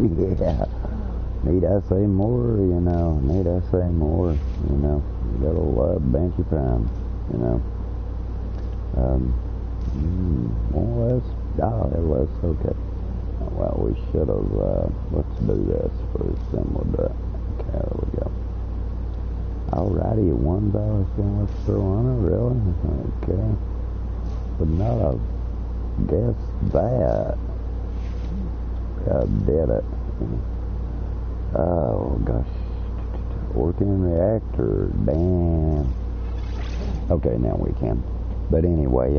Yeah. Need I say more? You know. Need I say more? You know. You gotta love Banshee Prime. You know. Well, let's okay. Well, we should have. Let's do this first. Then we'll do it. Okay, there we go. Alrighty, $1 thing. Let's throw on it. Really? Okay. Would not have guessed that. I did it. Oh gosh. Working reactor. Damn. Okay, now we can. But anyway,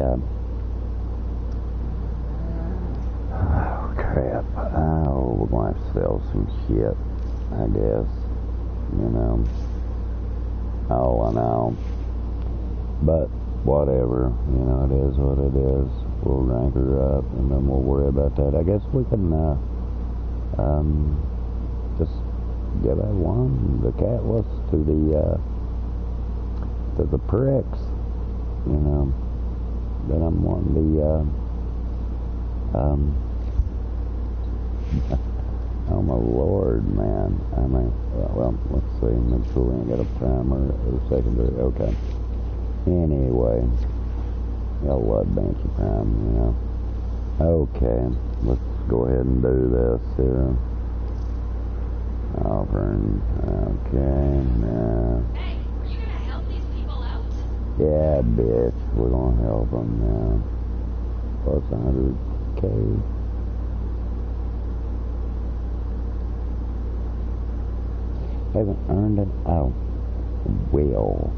oh crap. Oh, we're going to have to sell some shit, I guess. You know. Oh, I know. But whatever. You know, it is what it is. We'll rank her up and then we'll worry about that. I guess we can just give that one the catalyst to the pricks. You know. Then I'm wanting the oh my lord, man. I mean, well, let's see. Make sure we ain't got a primer or secondary. Okay. Anyway, I love Banshee Prime, you know. Okay, let's go ahead and do this here. Offering. Okay, now. Hey, are you gonna help these people out? Yeah, bitch. We're gonna help them now. Plus 100K. Haven't earned it. Oh, well.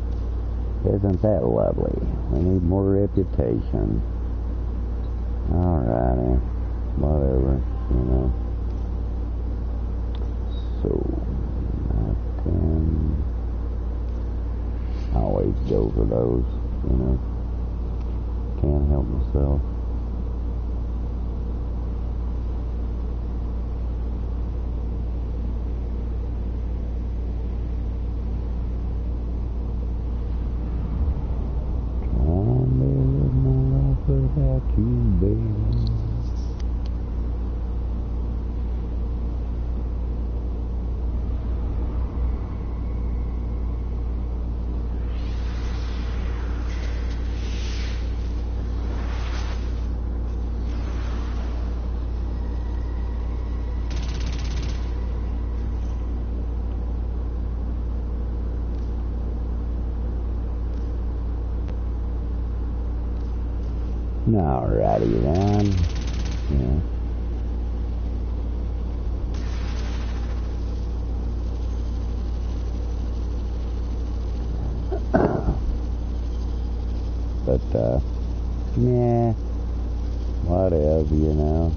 Isn't that lovely? We need more reputation. Alrighty. Whatever, you know. So, I can always go for those, you know. Can't help myself. Without you, baby. Alrighty then. Yeah. But yeah, whatever, you know.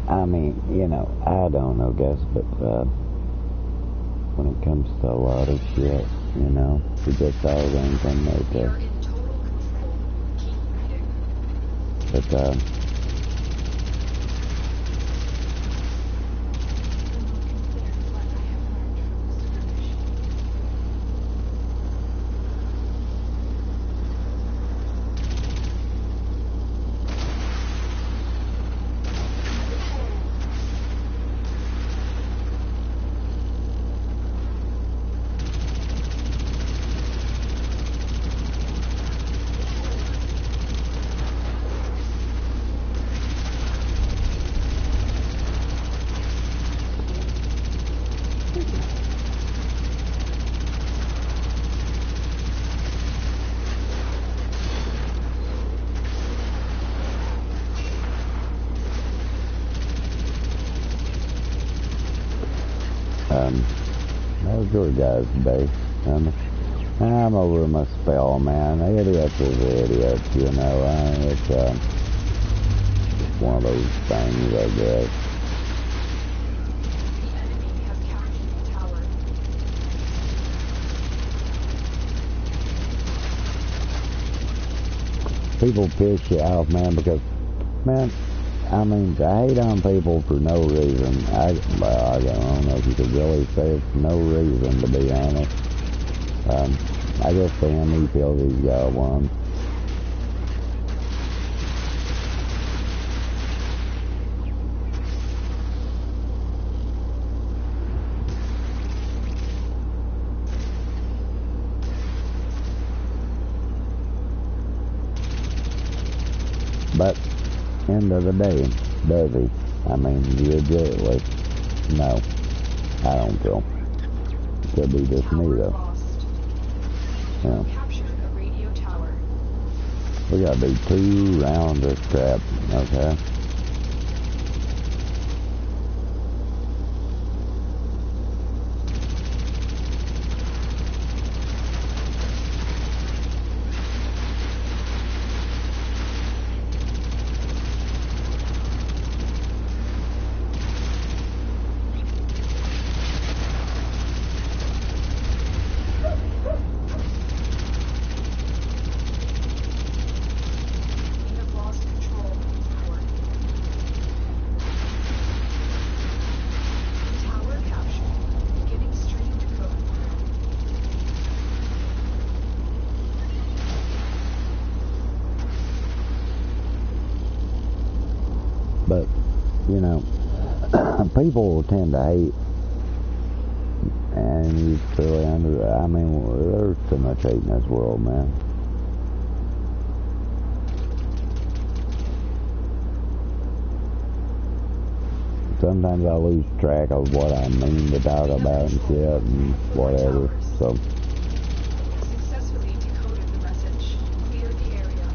I mean, you know, I don't know, guys, but when it comes to a lot of shit, you know, we just all run from like but that was your guys' day. I'm over my spell, man. Idiots is idiots, you know. It's one of those things, I guess. The enemy has captured the tower. People piss you off, man, because, man, I mean, I hate on people for no reason. I don't know if you could really say it's no reason, to be honest. I guess the enemy feels he's got one. But, end of the day, does he? I mean, legitimately, no. I don't feel. Could be just me, though. Yeah. Captured a radio tower. We gotta do 2 rounds of crap, okay? But, you know, people tend to hate, and you truly I mean, there's too much hate in this world, man. Sometimes I lose track of what I mean to talk about and shit and whatever, so. Successfully decoded the message. Clear the area.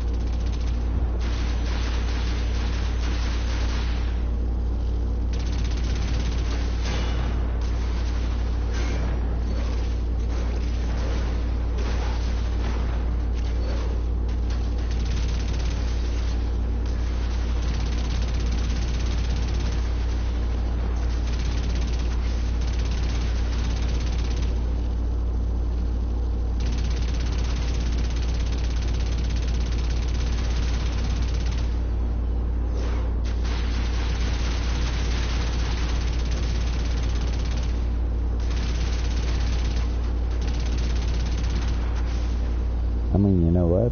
I mean, you know what?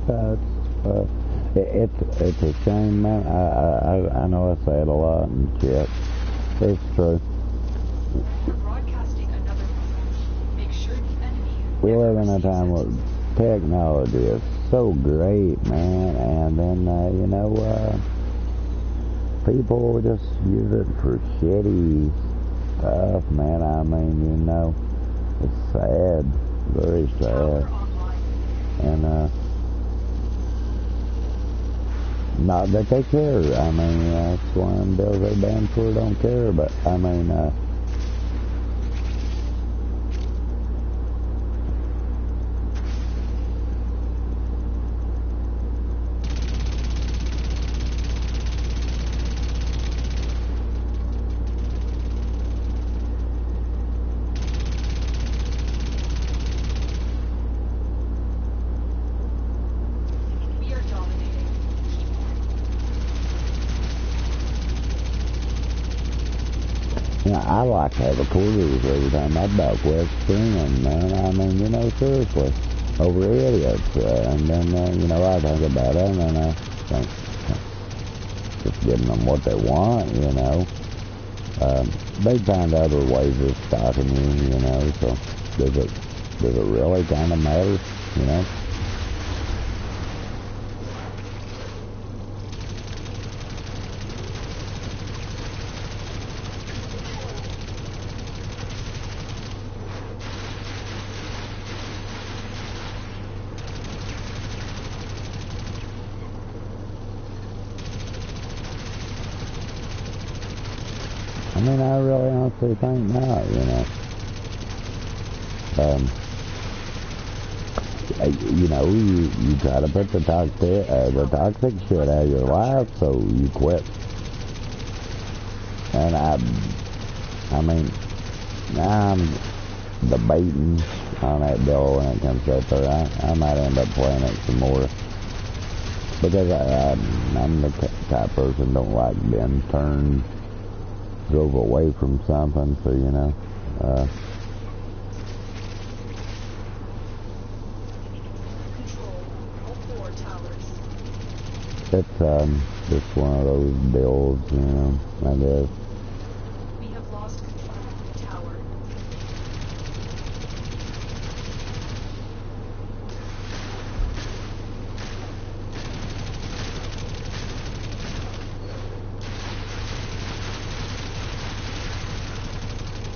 It's a shame, man. I know I say it a lot and shit. It's true. We're broadcasting another message. Make sure the enemy. We live in a time where technology is so great, man, and then you know, people just use it for shitty stuff, man. I mean, you know, it's sad, very sad. And, not that they care. I mean, it's one of them bills they damn sure don't care, but, I mean, I like to have a quarters every time I about quit screaming, man. I mean, you know, seriously, over idiots. And then, you know, I think about it, and then I think, just giving them what they want, you know. They find other ways of stopping you know, so does it really kind of matter, you know? I mean, I really honestly think not, you know. You know, you try to put the toxic shit out of your life, so you quit. And I mean, I'm debating on that deal when it comes up there. I might end up playing it some more. Because I'm the type of person don't like being drove away from something, so you know. It's just one of those deals, you know, I guess. We have lost control of the tower.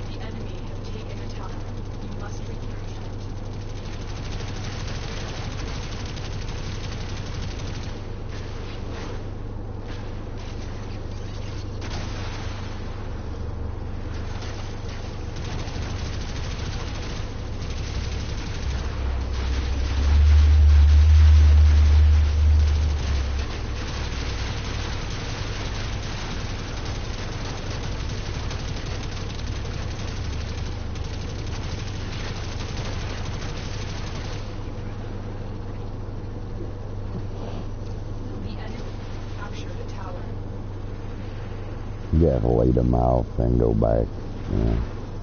The enemy have taken a tower. You must recapture it. You have to lead them out and go back, you know,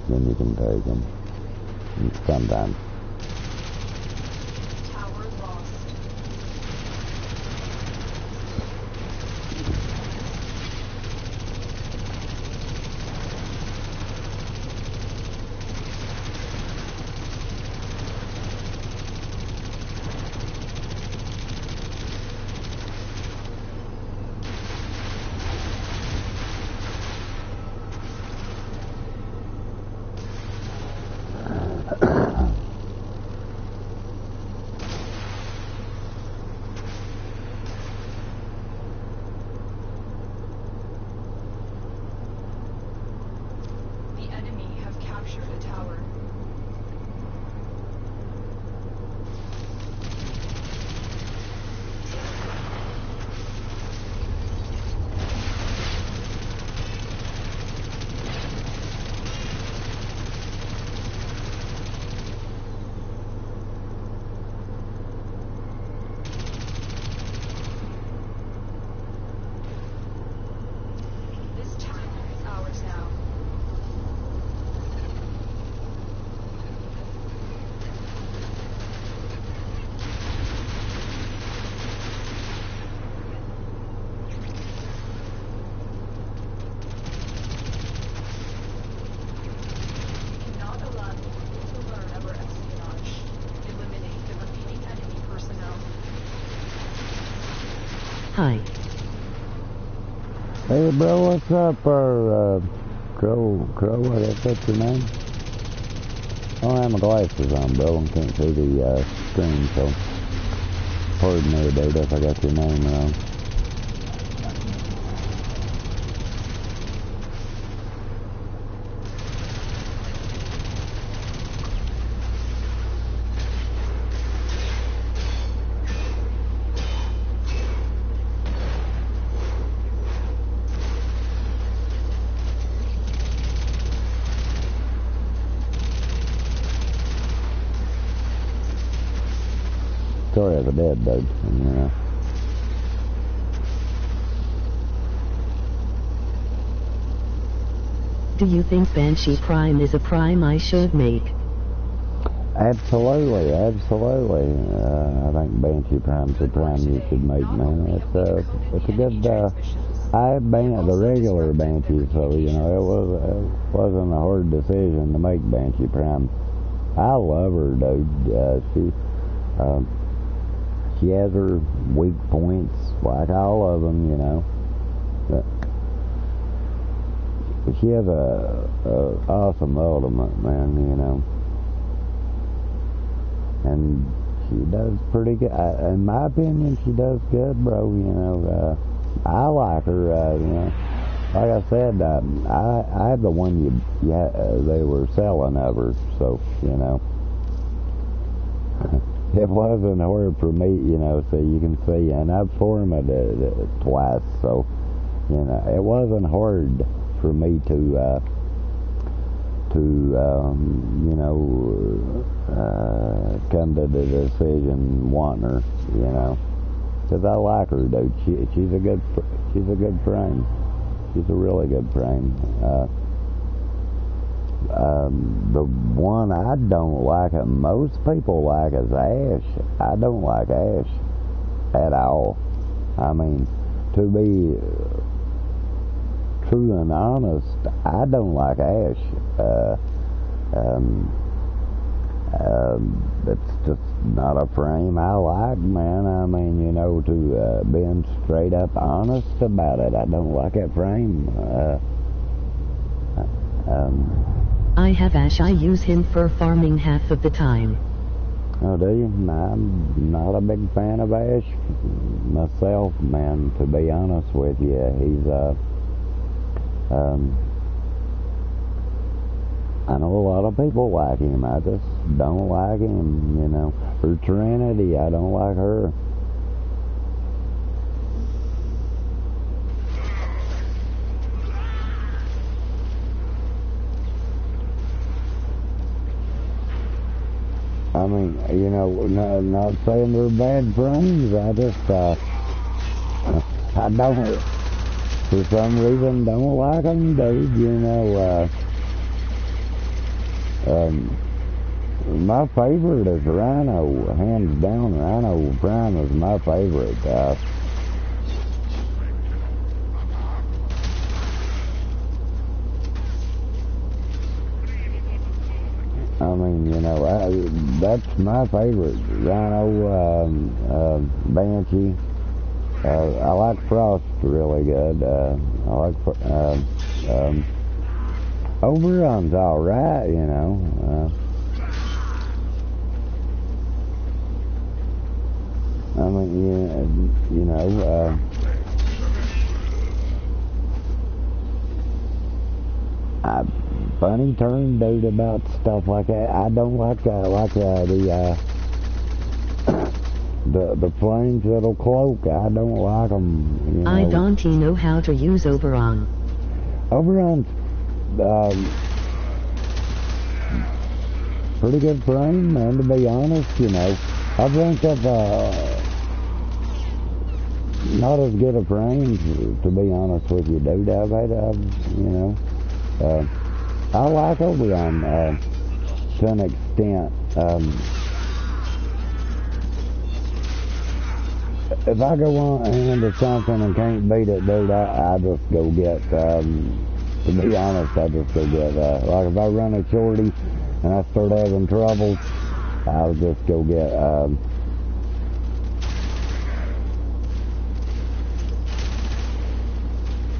then you can take them. And sometimes. Tower lost. The enemy have captured a tower. This tower is ours now. We cannot allow people to learn of our espionage. Eliminate the remaining enemy personnel. Hi. Hey, bro, what's up? Or, Crow, I guess that's your name? I don't have my glasses on, bro, and can't see the, screen, so pardon me, dude, if I got your name wrong. Sorry if I did, dude, you know. Do you think Banshee Prime is a prime I should make? Absolutely. I think Banshee Prime's a prime you should make, man. It's a good, I have the regular Banshee, so, you know, it wasn't a hard decision to make Banshee Prime. I love her, dude. She has her weak points, like all of them, you know. But she has a awesome ultimate, man, you know. And she does pretty good. In my opinion, she does good, bro, you know. I like her, you know. Like I said, I had the one they were selling of her, so, you know. it wasn't hard for me, you know, so you can see, and I've formatted it twice, so, you know, it wasn't hard for me to you know, come to the decision wanting her, you know, because I like her, dude. She's a good frame. She's a really good frame. The one I don't like, and most people like, is Ash. I don't like Ash at all. I mean, to be true and honest, I don't like Ash. It's just not a frame I like, man. I mean, you know, to being straight up honest about it, I don't like that frame. I have Ash. I use him for farming half of the time. Oh, do you? I'm not a big fan of Ash myself, man, to be honest with you. He's, I know a lot of people like him. I just don't like him, you know. For Trinity, I don't like her. I mean, you know, not saying they're bad frames. I just, I don't, for some reason, don't like them, dude. You know, my favorite is Rhino, hands down. Rhino Prime is my favorite. I mean, you know, that's my favorite. Rhino, Banshee. I like Frost really good. I like Oberon's alright, you know. I mean, you know, funny turn, dude, about stuff like that. I don't like the flames that'll cloak. I don't like them. You know. I don't know how to use Oberon. Oberon's pretty good frame, man, to be honest, you know. I think of not as good a frame, to be honest with you, dude. I've had, you know, I like Oberon to an extent. If I go on into something and can't beat it, dude, I just go get, to be honest, I just go get, like if I run a shorty and I start having trouble, I'll just go get,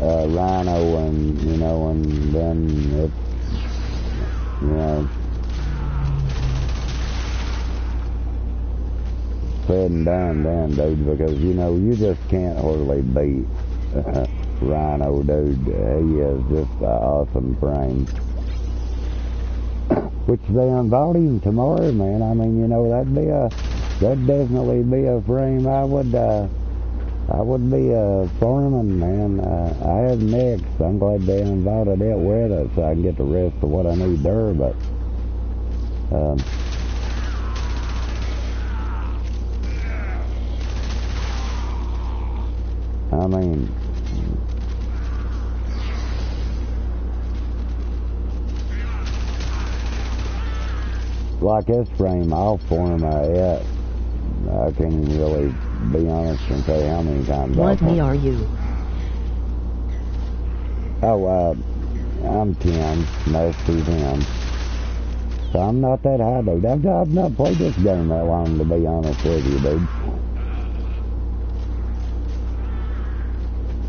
Rhino, and, you know, and then it's, you know, said and done then, dude, because, you know, you just can't hardly beat Rhino, dude. He is just an awesome frame. Which they unveiled him tomorrow, man. I mean, you know, that'd definitely be a frame I would be farming, man. I have next. I'm glad they invited it with us so I can get the rest of what I need there, but I mean, like this frame, I'll form it. I can't even really be honest and say how many times. What me are you? Oh, I'm 10. That's 10. So I'm not that high, dude. I've not played this game that long, to be honest with you, dude.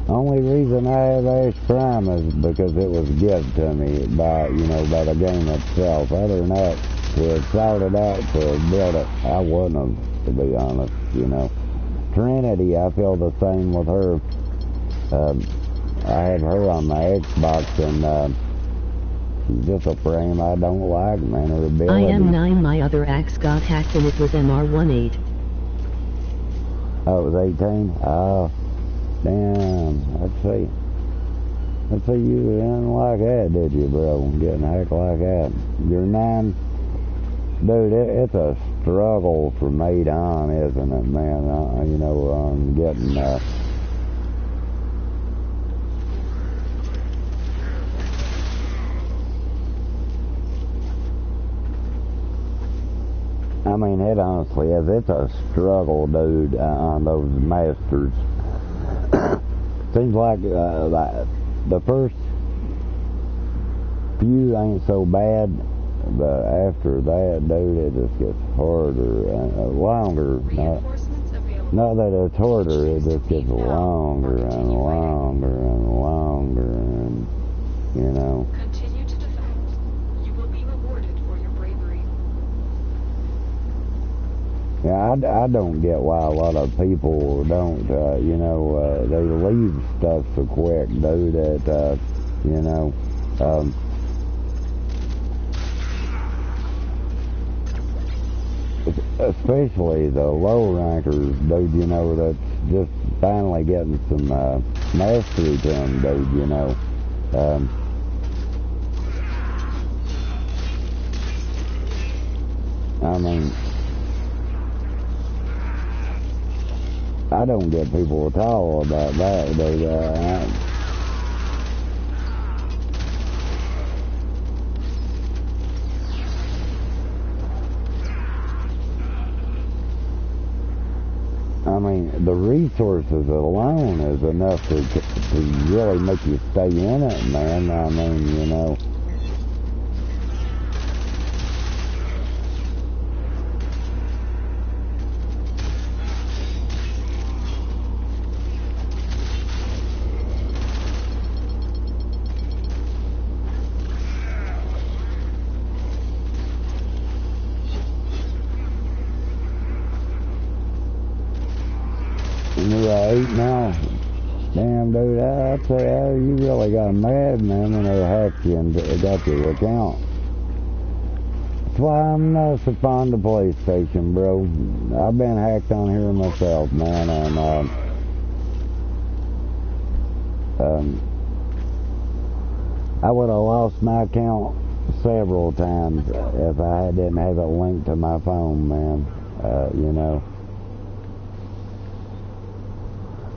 Only reason I have Ash Prime is because it was given to me by, you know, by the game itself. Other than that, to have started out to build it, I wouldn't have, to be honest, you know. Trinity, I feel the same with her. I had her on my Xbox, and She's just a frame I don't like, man. Her ability. I am 9. My other axe got hacked and it was MR18. Oh, it was 18? Oh, damn. Let's see. You didn't like that, did you, bro? Getting hacked like that. You're 9. Dude, it's a struggle from 8 on, isn't it, man? You know, getting, I mean, it honestly is. It's a struggle, dude, on those masters. Seems like the first few ain't so bad, but after that, dude, it just gets harder and longer. Not that it's harder, it just gets longer and longer and longer, and, you know. Continue to defend. You will be rewarded for your bravery. Yeah, I don't get why a lot of people don't, you know, they leave stuff so quick, dude, that, you know, especially the low rankers, dude, you know, that's just finally getting some, mastery to them, dude, you know. I mean, I don't get people at all about that, dude. I mean, the resources alone is enough to really make you stay in it, man. I mean, you know. You're 8 now. Damn, dude, I'd say you really got mad, man, when they hacked you and got your account. That's why I'm not so fond of PlayStation, bro. I've been hacked on here myself, man, and I would have lost my account several times if I didn't have it linked to my phone, man. You know.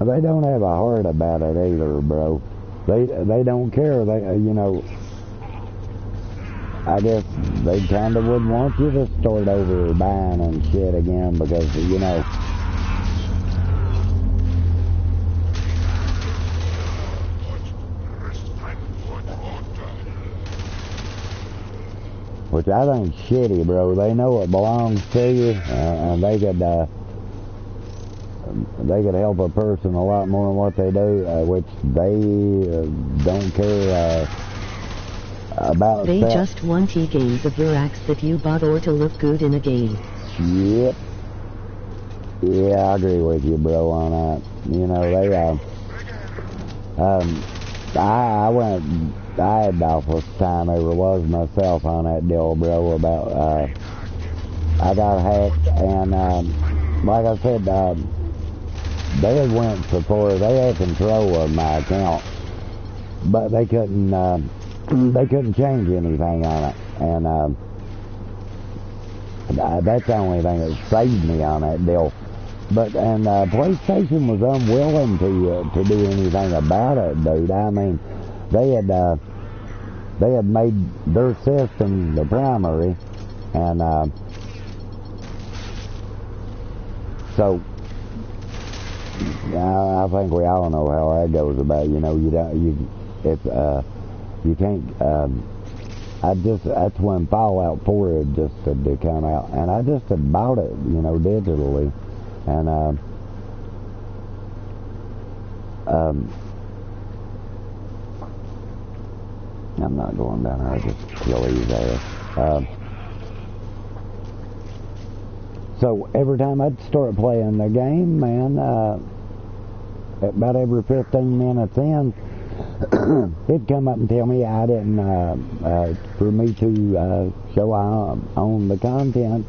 They don't have a heart about it either, bro. They don't care. They, you know, I guess they kind of would want you to start over buying and shit again because, you know, which I think's shitty, bro. They know it belongs to you, and they could help a person a lot more than what they do, which they don't care about. They just want e-games of your axe that you bought or to look good in a game. Yep. Yeah, I agree with you, bro, on that. You know, they, I had the awfulest time ever was myself on that deal, bro, about, I got hacked, and, like I said, they had went before, they had control of my account, but they couldn't change anything on it, and, that's the only thing that saved me on that deal. But, and, PlayStation was unwilling to do anything about it, dude. I mean, they had made their system the primary, and, so, I think we all know how that goes about, you know, you can't, that's when Fallout 4 had just to come out, and I just had bought it, you know, digitally, and, I'm not going down there, I just kill these ass. So every time I'd start playing the game, man, about every 15 minutes in, he'd come up and tell me I didn't, for me to show I own the contents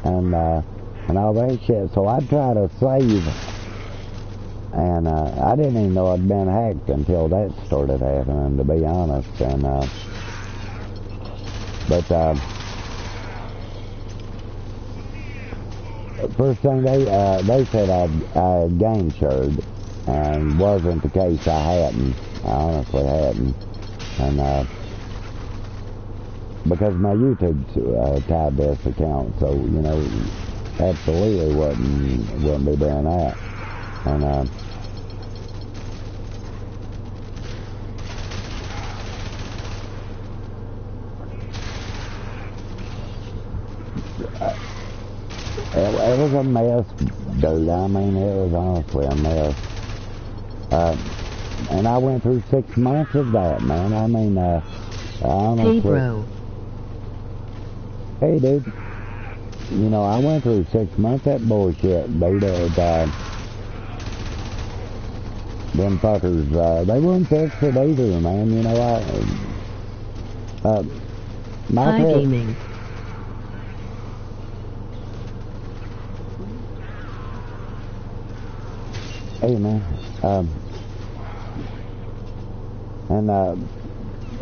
and all that shit. So I'd try to save, and I didn't even know I'd been hacked until that started happening, to be honest. And but first thing they said I game shared, and wasn't the case. I hadn't. I honestly hadn't. And because my YouTube's tied to this account, so you know, absolutely wouldn't be doing that. And it was a mess, dude. I mean, it was honestly a mess. And I went through 6 months of that, man. I mean, honestly. Hey, bro. Hey, dude. You know, I went through 6 months of that bullshit, dude. Them fuckers, they wouldn't fix it either, man. You know, Hi, gaming. Hey, man. And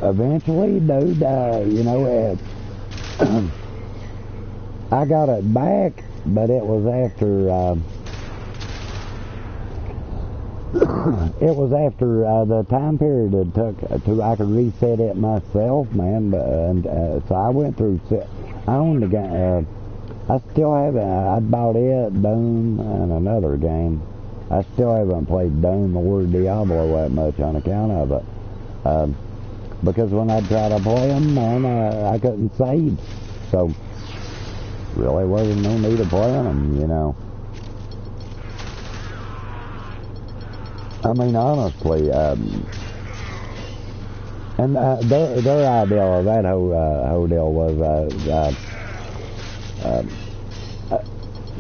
eventually, dude, you know, I got it back, but it was after the time period it took to I could reset it myself, man. But so I went through. I owned the game. I still haven't. I bought it, Doom, and another game. I still haven't played Doom or Diablo that much on account of it. Because when I tried to play them, man, I couldn't save. So, really wasn't no need of playing them, you know. I mean, honestly, and their idea of that whole deal was,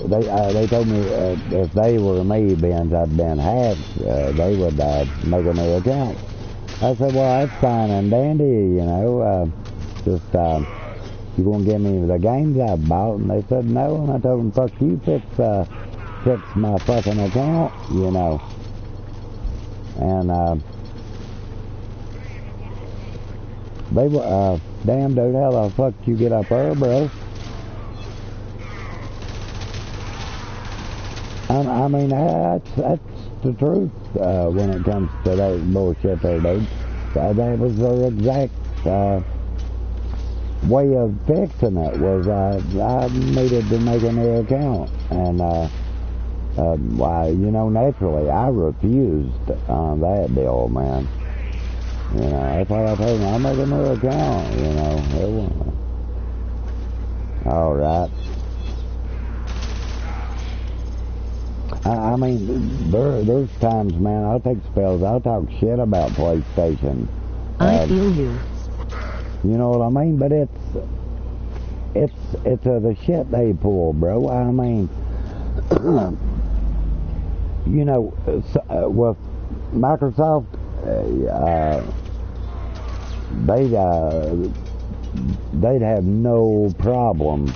they told me if they were me, being I'd been hacked, they would make a new account. I said, well, that's fine and dandy, you know, just, you gonna give me the games I bought? And they said no, and I told them, fuck you, fix my fucking account, you know. And, they were, damn dude, how the fuck you get up there, bro? I mean, that's the truth when it comes to that bullshit there, dude. That was their exact way of fixing it, was I needed to make a new account. And, why, you know, naturally, I refused on that deal, man. You know, that's why I told them, I'll make a new account, you know. All right. I mean, there's times, man, I'll take spells, I'll talk shit about PlayStation. I feel you. You know what I mean? But it's the shit they pull, bro. I mean, you know, with Microsoft, they'd have no problem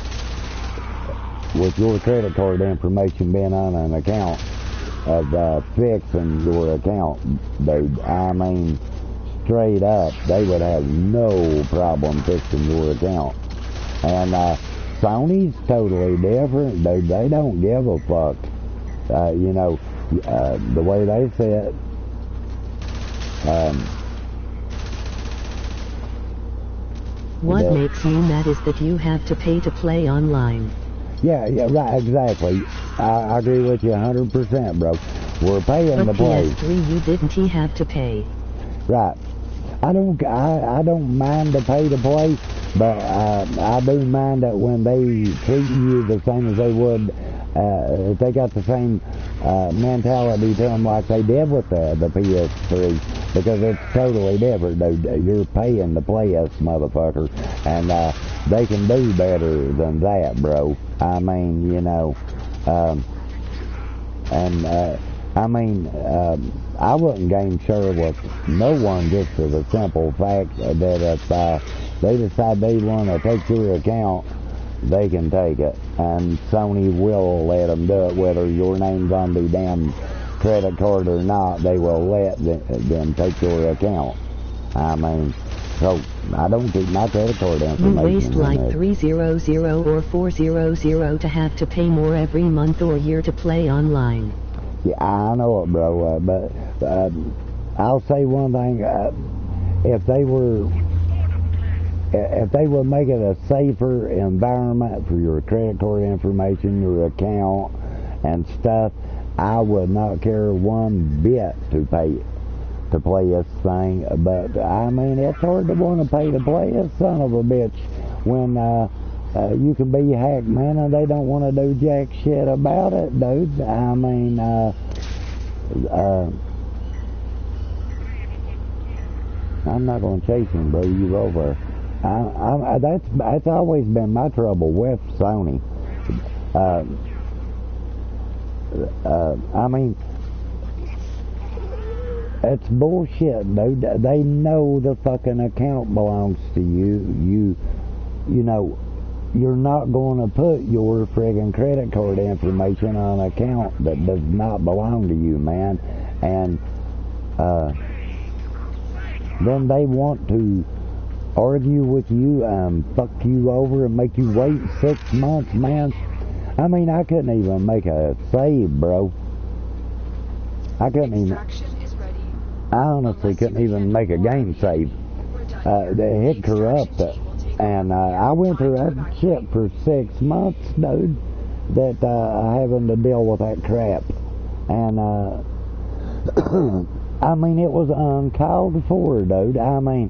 with your credit card information being on an account of fixing your account, dude. I mean, straight up, they would have no problem fixing your account. And Sony's totally different, dude. They don't give a fuck. You know, the way they say it. What makes you mad is that you have to pay to play online. Yeah, right, exactly. I agree with you 100%, bro. We're paying to play. But PS3, you didn't have to pay. Right. I don't mind to pay to play, but I do mind that when they treat you the same as they would, if they got the same mentality to them like they did with the PS3, because it's totally different, dude. You're paying to play us, motherfucker, and they can do better than that, bro. I mean, you know, and I mean, I wouldn't game share with no one just for the simple fact that if they decide they want to take your account, they can take it. And Sony will let them do it, whether your name's on the damn credit card or not. They will let them take your account. I mean, so I don't keep my credit card information. You waste like 300 or 400 to have to pay more every month or year to play online. Yeah, I know it, bro. But I'll say one thing: if they were make it a safer environment for your credit card information, your account, and stuff, I would not care one bit to play this thing. But I mean, it's hard to want to pay to play this son of a bitch when you can be hacked, man, and they don't want to do jack shit about it, dude. I mean, I'm not gonna chase him, bro. You over. That's always been my trouble with Sony. I mean, it's bullshit, dude. They know the fucking account belongs to you. You know, you're not going to put your friggin' credit card information on an account that does not belong to you, man. And then they want to argue with you, fuck you over and make you wait 6 months, man. I mean, I couldn't even make a save, bro. I couldn't even. I honestly couldn't even make a game save. They hit corrupt, and I went through that shit for 6 months, dude. That having to deal with that crap, and I mean, it was uncalled for, dude. I mean,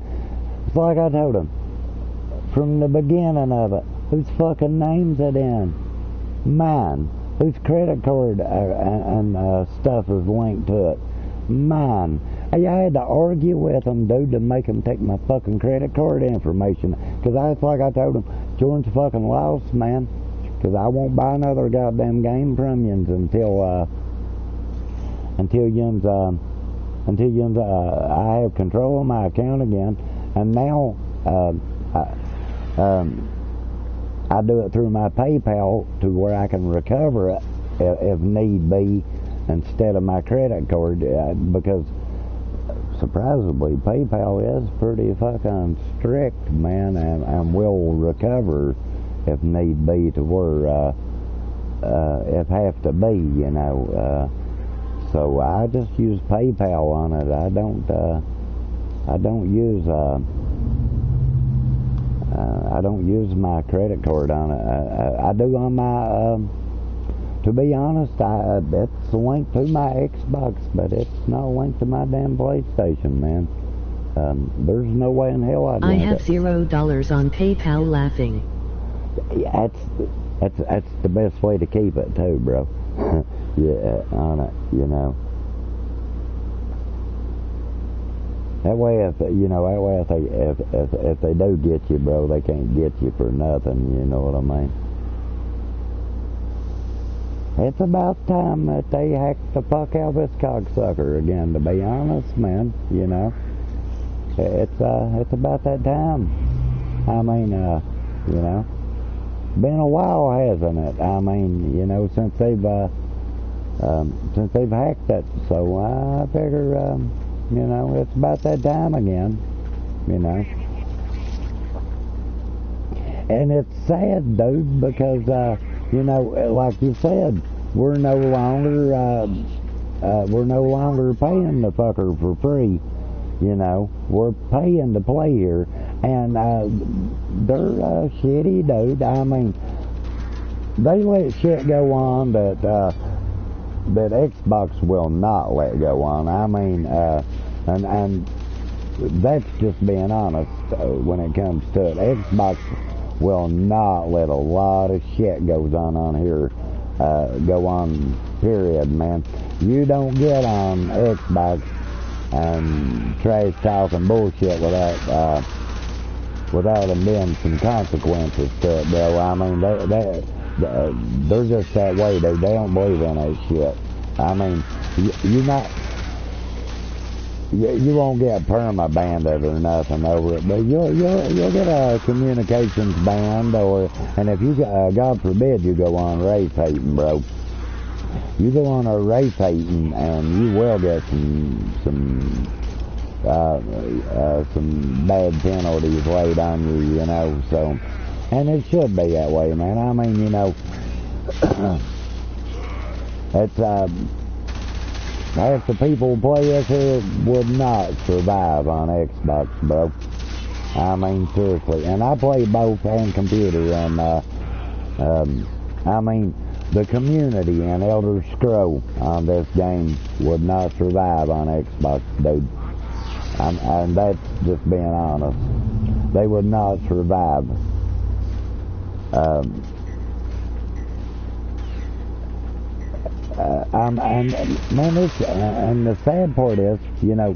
it's like I told him from the beginning of it. Whose fucking name's it in? Mine. Whose credit card and stuff is linked to it? Mine. I had to argue with them, dude, to make them take my fucking credit card information. Because it's like I told them, Jordan's fucking lost, man. Because I won't buy another goddamn game from yous until I have control of my account again. And now I do it through my PayPal to where I can recover it if need be instead of my credit card, because surprisingly PayPal is pretty fucking strict, man, and will recover if need be to where if have to be, you know. So I just use PayPal on it. I don't use my credit card on it. I do on my, to be honest, it's linked to my Xbox, but it's not linked to my damn PlayStation, man. There's no way in hell I'd I link have it. $0 on PayPal laughing. Yeah, that's the best way to keep it too, bro. Yeah, on it, you know. That way, if they do get you, bro, they can't get you for nothing. You know what I mean? It's about time that they hack the fuck out of this cocksucker again. To be honest, man, you know, it's about that time. I mean, you know, been a while, hasn't it? I mean, you know, since they've hacked it. So I figure. You know, it's about that time again, you know. And it's sad, dude, because, you know, like you said, we're no longer paying the fucker for free, you know. We're paying to play here, and they're shitty, dude. I mean, they let shit go on that Xbox will not let go on. I mean, and that's just being honest when it comes to it. Xbox will not let a lot of shit goes on here go on, period, man. You don't get on Xbox and trash talking bullshit without them being some consequences to it, bro. I mean, they're just that way, dude. They don't believe in that shit. I mean, you're not, you won't get perma-banded or nothing over it, but you'll get a communications band, and if you, God forbid, you go on race hating, bro. You go on a race hating, and you will get some bad penalties laid on you, you know, so, and it should be that way, man. I mean, you know, it's, half the people who play this here would not survive on Xbox, bro. I mean, seriously. And I play both and computer, and, I mean, the community in Elder Scrolls on this game would not survive on Xbox, dude. And that's just being honest. They would not survive. And man, and the sad part is, you know,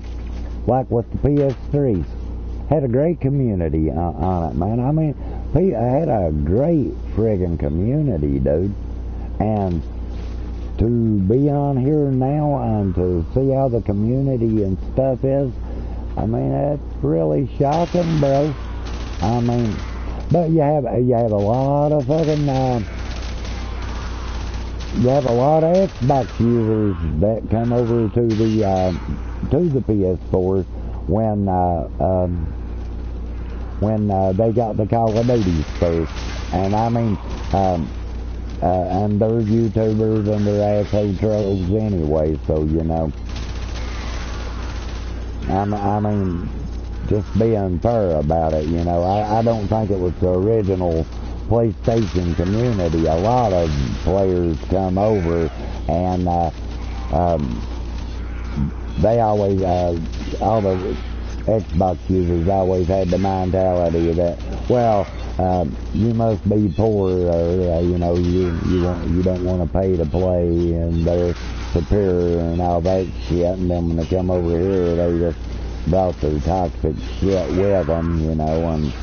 like with the PS3s, had a great community on it, man. I mean, I had a great friggin' community, dude. And to be on here now and to see how the community and stuff is, I mean, it's really shocking, bro. I mean, but you have a lot of fucking, you have a lot of Xbox users that come over to the PS4 when they got the Call of Duty first, and I mean, and they're YouTubers and they're asshole trolls anyway, so you know. I mean, just being fair about it, you know. I don't think it was the original PlayStation community. A lot of players come over, and they always, all the Xbox users always had the mentality that, well, you must be poor, or you know, you don't want to pay to play, and they're superior and all that shit. And then when they come over here, they just brought their toxic shit with them, you know. And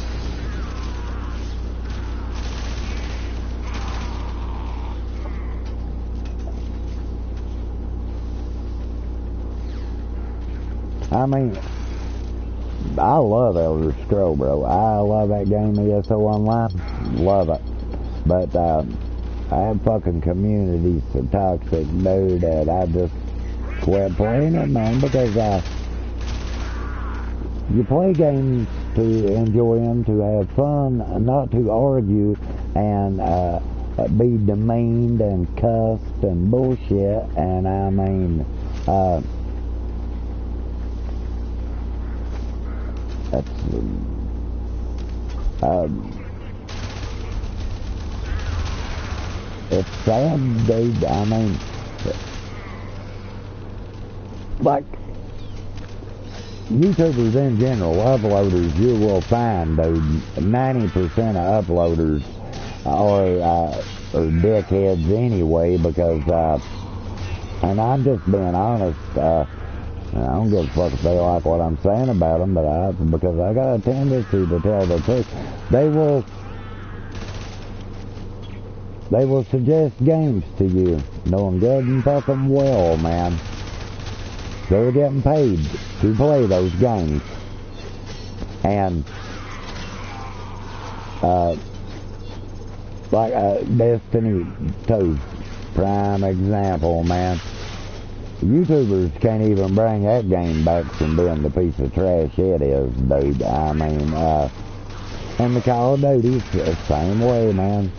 I mean, I love Elder Scrolls, bro. I love that game, ESO Online. Love it. But I have fucking communities so toxic, dude, that I just quit playing it, man, because you play games to enjoy them, to have fun, not to argue and be demeaned and cussed and bullshit. And I mean, that's it's sad, dude. I mean, like YouTubers in general, uploaders, you will find, dude, 90% of uploaders are dickheads anyway, because and I'm just being honest, I don't give a fuck if they like what I'm saying about them, but because I got a tendency to tell the truth. They will suggest games to you, knowing good and fucking well, man, they're getting paid to play those games. And like Destiny 2, prime example, man. YouTubers can't even bring that game back from being the piece of trash it is, dude. I mean, and the Call of Duty's the same way, man.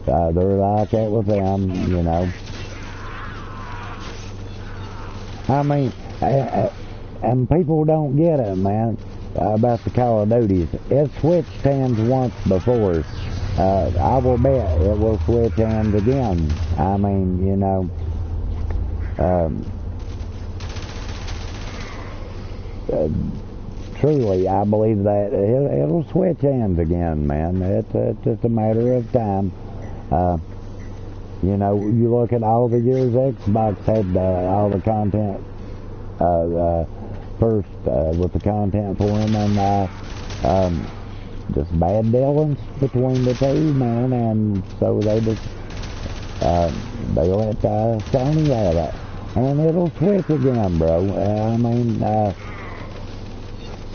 They're like that with them, you know. I mean, and people don't get it, man, about the Call of Duties. It switched hands once before. I will bet it will switch hands again. I mean, you know, truly, I believe that it'll switch hands again, man. It's just a matter of time. You know, you look at all the years Xbox had all the content first with the content for them, and just bad dealings between the two, man, and so they just they let Sony have it. and it'll switch again, bro. I mean,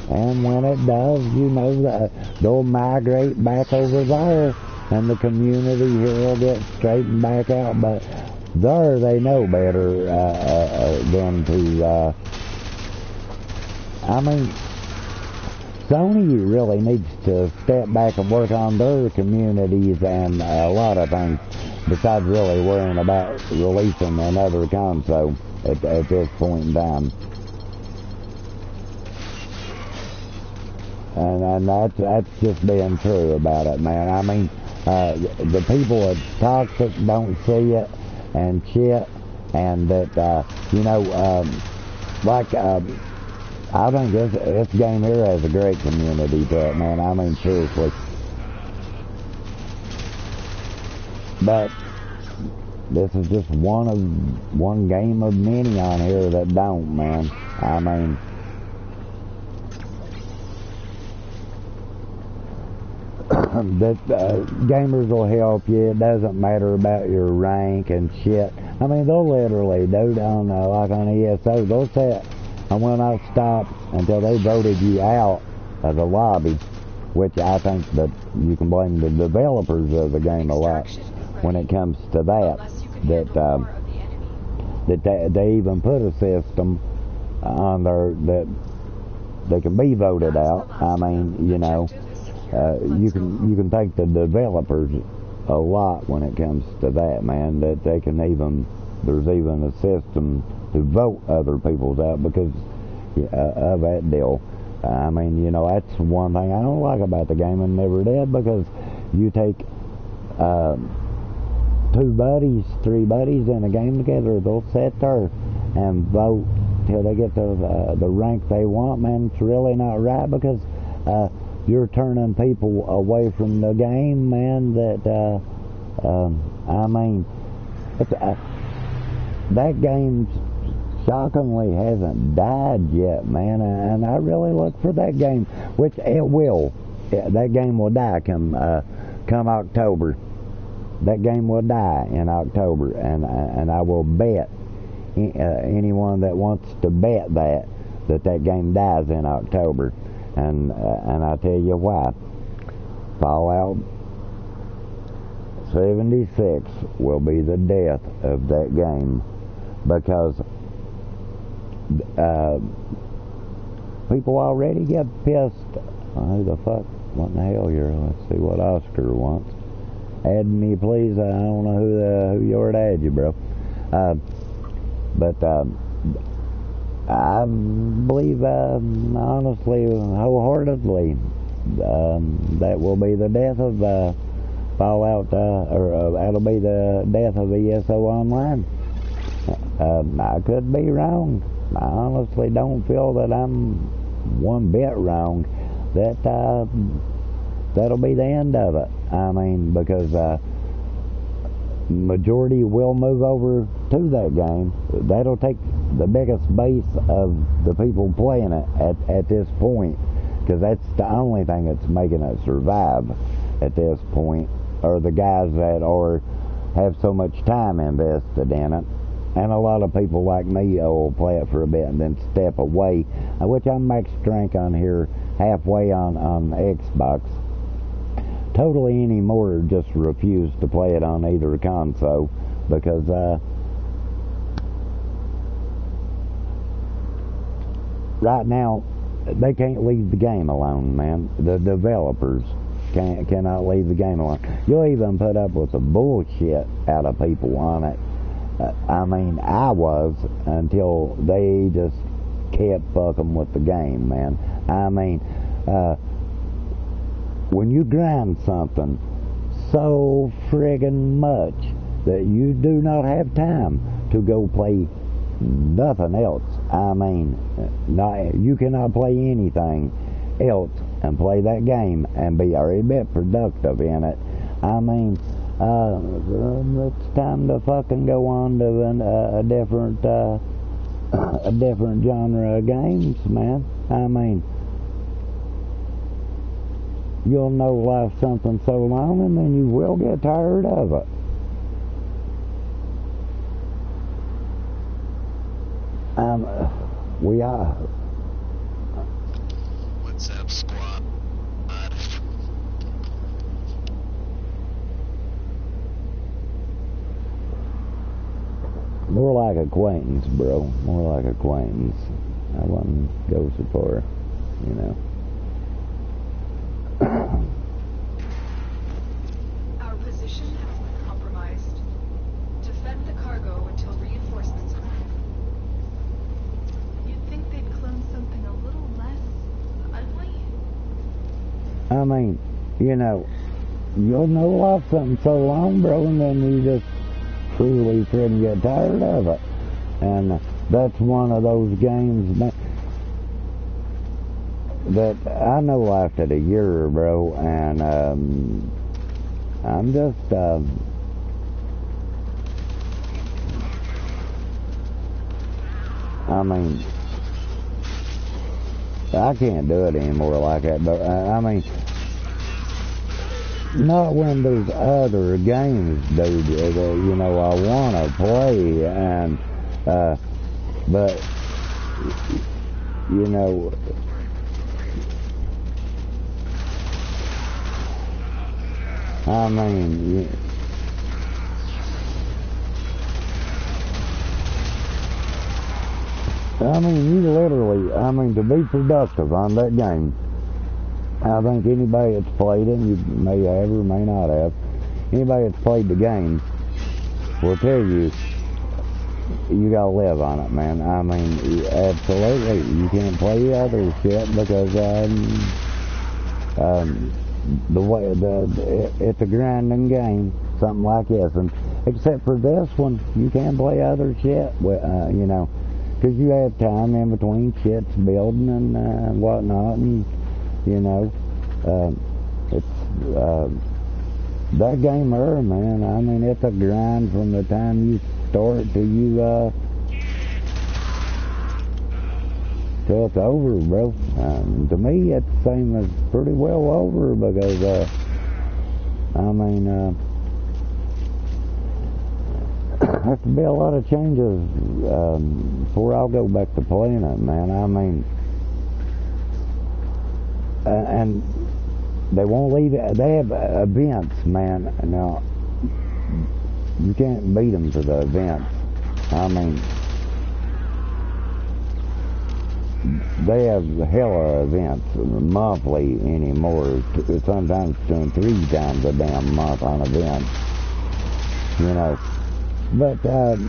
and when it does, you know, they'll migrate back over there, and the community here will get straightened back out. But there, they know better than to. I mean, Sony really needs to step back and work on their communities and a lot of things, besides really worrying about releasing another console at this point in time. And that's just being true about it, man. I mean, the people that's toxic don't see it and shit, and that, you know, like, I think this game here has a great community to it, man. I mean, seriously. But this is just one game of many on here that don't, man. I mean, that gamers will help you. It doesn't matter about your rank and shit. I mean, they'll literally, dude, on like on ESO, they'll say, I will not stop until they voted you out of the lobby, which I think that you can blame the developers of the game a lot when it comes to that. That they even put a system on there that they can be voted out. I mean, you know, you can thank the developers a lot when it comes to that, man. That they can even, there's even a system to vote other people's out because of that deal. I mean, you know, that's one thing I don't like about the game and never did, because you take 2 buddies, 3 buddies in a game together, they'll sit there and vote till they get to the rank they want, man. It's really not right, because you're turning people away from the game, man. That I mean, that game shockingly hasn't died yet, man, and I really look for that game, which it will. That game will die come October. That game will die in October, and I will bet anyone that wants to bet that game dies in October, and I tell you why. Fallout 76 will be the death of that game, because people already get pissed. Who the fuck? What in the hell here? Let's see what Oscar wants. Add me, please. I don't know who you are to add you, bro. But I believe, honestly, wholeheartedly, that will be the death of Fallout, or that'll be the death of ESO Online. I could be wrong. I honestly don't feel that I'm one bit wrong. That'll be the end of it. I mean, because majority will move over to that game. That'll take the biggest base of the people playing it at this point, because that's the only thing that's making it survive at this point, are the guys that have so much time invested in it. And a lot of people like me will play it for a bit and then step away, which I'm max strength on here, halfway on Xbox. Totally anymore, just refuse to play it on either console, because right now they can't leave the game alone, man. The developers cannot leave the game alone. You'll even put up with the bullshit out of people on it. I mean, I was, until they just kept fucking with the game, man. I mean, when you grind something so friggin' much that you do not have time to go play nothing else. I mean, you cannot play anything else and play that game and be a bit productive in it. I mean, it's time to fucking go on to a different genre of games, man. I mean, you'll know life something so long, and then you will get tired of it. We are. What's up, squad? More like acquaintance, bro. More like acquaintance. I wouldn't go so far, you know. Our position has been compromised. Defend the cargo until reinforcements arrive. You'd think they'd clone something a little less ugly? I mean, you know, you'll know off something so long, bro, and then you just truly couldn't get tired of it. And that's one of those games that I know after the year, bro, and I'm just I mean, I can't do it anymore like that, but I mean, not when there's other games, dude, that, you know, I want to play, and but you know, I mean, you literally, I mean, to be productive on that game, I think anybody that's played it, you may have or may not have, anybody that's played the game will tell you, you gotta live on it, man. I mean, absolutely, you can't play other shit because, the way, it's a grinding game, something like this, and except for this one, you can play other shit, you know, because you have time in between shits building and whatnot, and you know, it's that game there, man. I mean, it's a grind from the time you start till you till it's over, bro. To me, it's the same as pretty well over because I mean, have to be a lot of changes before I'll go back to playing it, man. I mean, and they won't leave it. They have events, man. Now, you can't beat them to the events. I mean, they have hella events monthly anymore. Sometimes 2 and 3 times a damn month on events. You know, but that's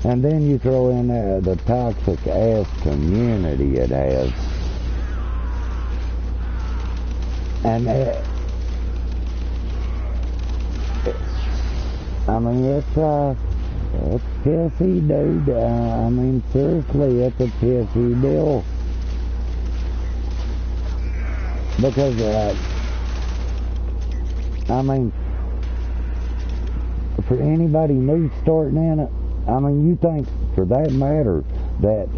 and then you throw in the toxic ass community it has, and I mean, it's pissy, dude. I mean, seriously, it's a pissy deal. Because, I mean, for anybody new starting in it, I mean, you think, for that matter, that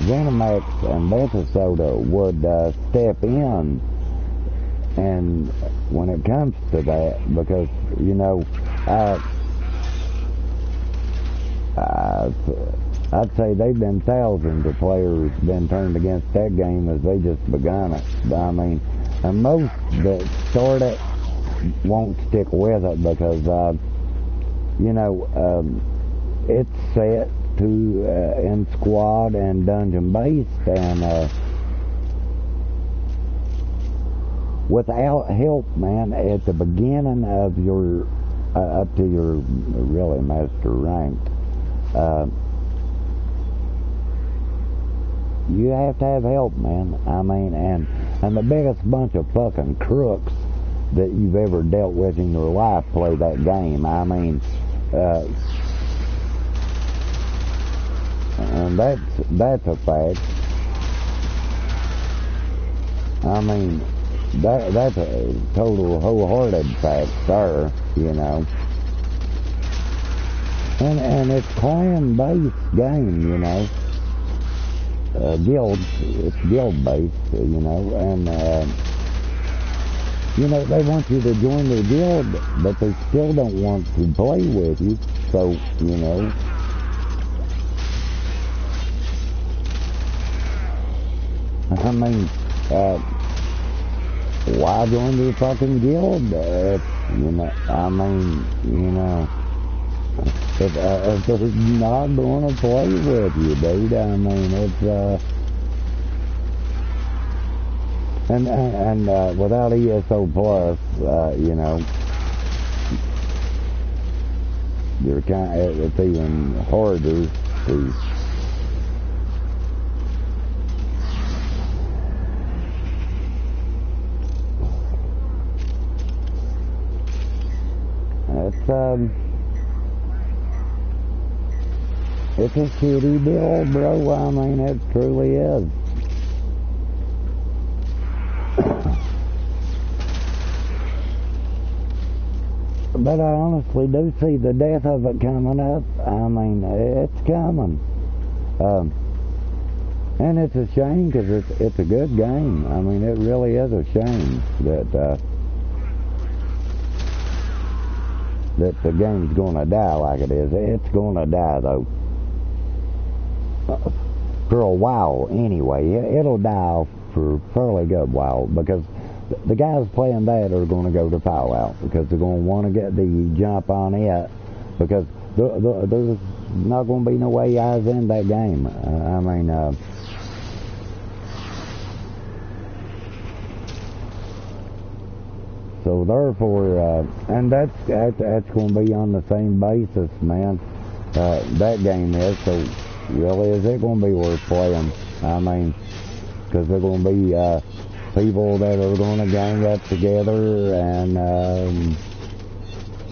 Zenimax and Betasoda would step in, and when it comes to that, because, you know, I'd say they've been thousands of players been turned against that game as they just begun it. I mean, and most that start it won't stick with it because, you know, it's set to in squad and dungeon based, and without help, man, at the beginning of your up to your really master rank, you have to have help, man. I mean, and the biggest bunch of fucking crooks that you've ever dealt with in your life play that game. I mean, and that's a fact. I mean, that's a total wholehearted fact there, you know. And it's clan-based game, you know. Guild, it's guild-based, you know, and, you know, they want you to join their guild, but they still don't want to play with you, so, you know. I mean, why join the fucking guild? You know, I mean, you know, if they're not going to play with you, dude, I mean, it's, and without ESO Plus, you know, you're it's even harder to. It's a shitty deal, bro. I mean, it truly is. But I honestly do see the death of it coming up. I mean, it's coming. And it's a shame because it's a good game. I mean, it really is a shame that that the game's gonna die like it is. It's gonna die though. For a while anyway. It'll die for a fairly good while because the guys playing that are going to go to Fallout because they're going to want to get the jump on it because there's not going to be no AIs in that game. I mean, so therefore, and that's going to be on the same basis, man. That game is, so really is it going to be worth playing? I mean, because they're going to be people that are going to gang up together, and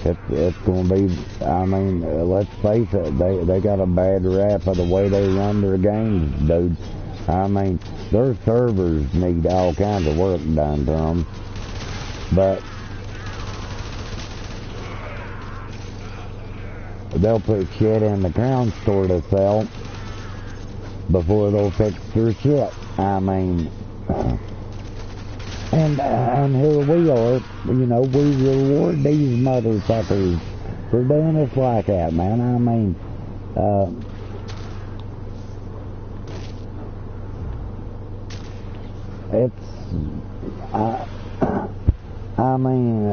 it's going to be, I mean, let's face it, they got a bad rap of the way they run their games, dude. I mean, their servers need all kinds of work done to them, but they'll put shit in the Crown Store to sell before they'll fix their shit. I mean, and here we are, you know, we reward these motherfuckers for doing us like that, man. I mean, I mean,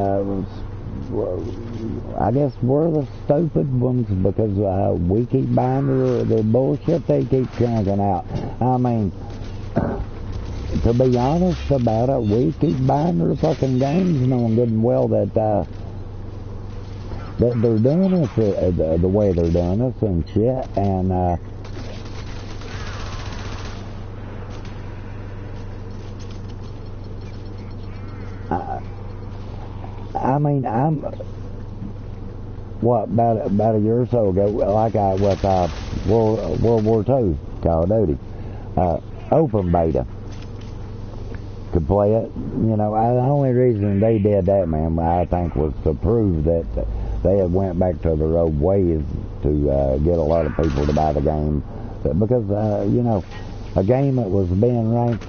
I guess we're the stupid ones because we keep buying the bullshit they keep cranking out. I mean, to be honest about it, we keep buying their fucking games knowing good and well that they're doing us the way they're doing us and shit, and I mean, about a year or so ago, like with World War II, Call of Duty, open beta, could play it. You know, the only reason they did that, man, I think, was to prove that they had went back to their old ways to get a lot of people to buy the game, because you know, a game that was being ranked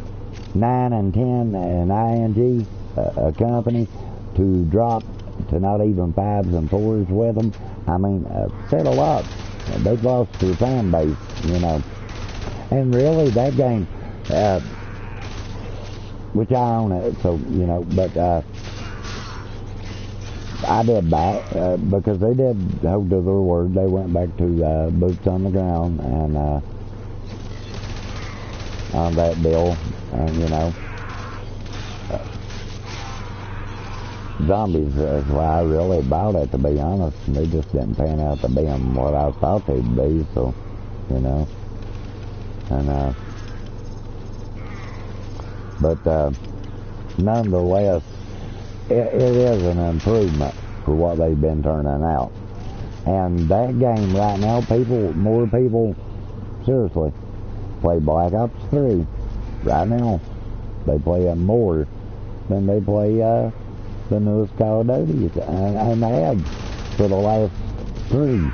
9 and 10 in ING, a company, to drop to not even 5s and 4s with them, I mean, said a lot. They've lost their fan base, you know. And really, that game, which I own it, so, you know, but I did buy it because they did hold to their word. They went back to boots on the ground and on that deal, and, you know. Zombies is why I really bought it, to be honest. They just didn't pan out to be what I thought they'd be, so, you know. And, but, nonetheless, it is an improvement for what they've been turning out. And that game right now, more people, seriously, play Black Ops 3. Right now, they play it more then they play the newest Call of Duties, and they have for the last 3.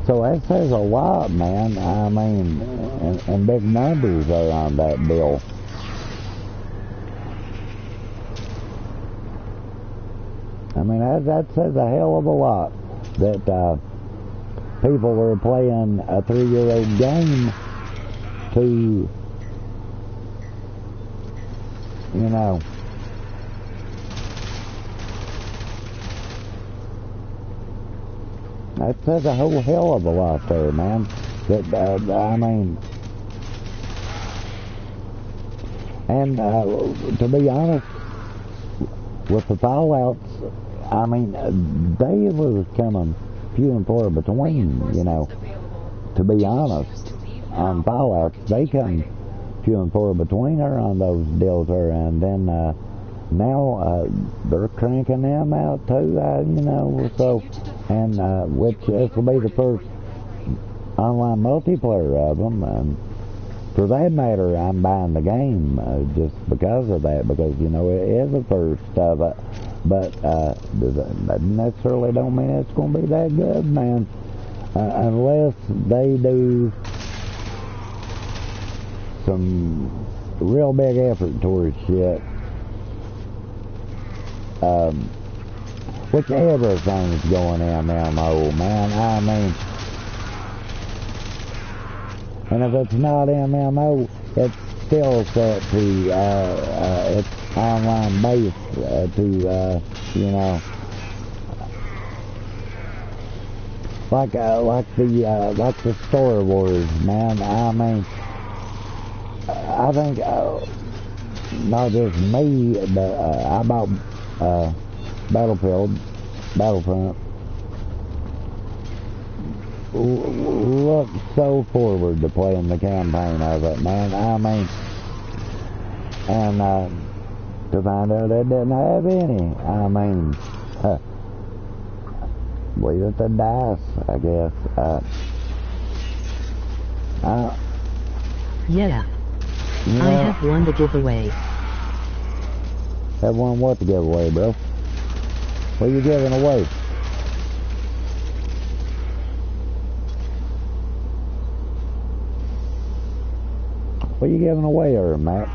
So that says a lot, man. I mean, and big numbers are on that bill. I mean, that says a hell of a lot that people were playing a 3-year-old game to, you know, that says a whole hell of a lot there, man. That, I mean, and to be honest, with the fallouts, I mean, they were coming few and far between, you know. To be honest, on fallouts, they come few and far between her on those deals there, and then now they're cranking them out too, you know. So, and which this will be the first online multiplayer of them, and for that matter, I'm buying the game just because of that, because, you know, it is the first of it. But that necessarily don't mean it's going to be that good, man. Unless they do some real big effort towards shit. Which everything's going MMO, man. I mean, and if it's not MMO, it's still set to it's online based to you know, like the Star Wars, man. I mean, I think not just me, but I bought Battlefront. Look so forward to playing the campaign of it, man. I mean, and to find out it didn't have any. I mean, leave it to dice, I guess. Yeah. You know, I have won the giveaway. Have won what to give away, bro? What are you giving away? What are you giving away there, Matt?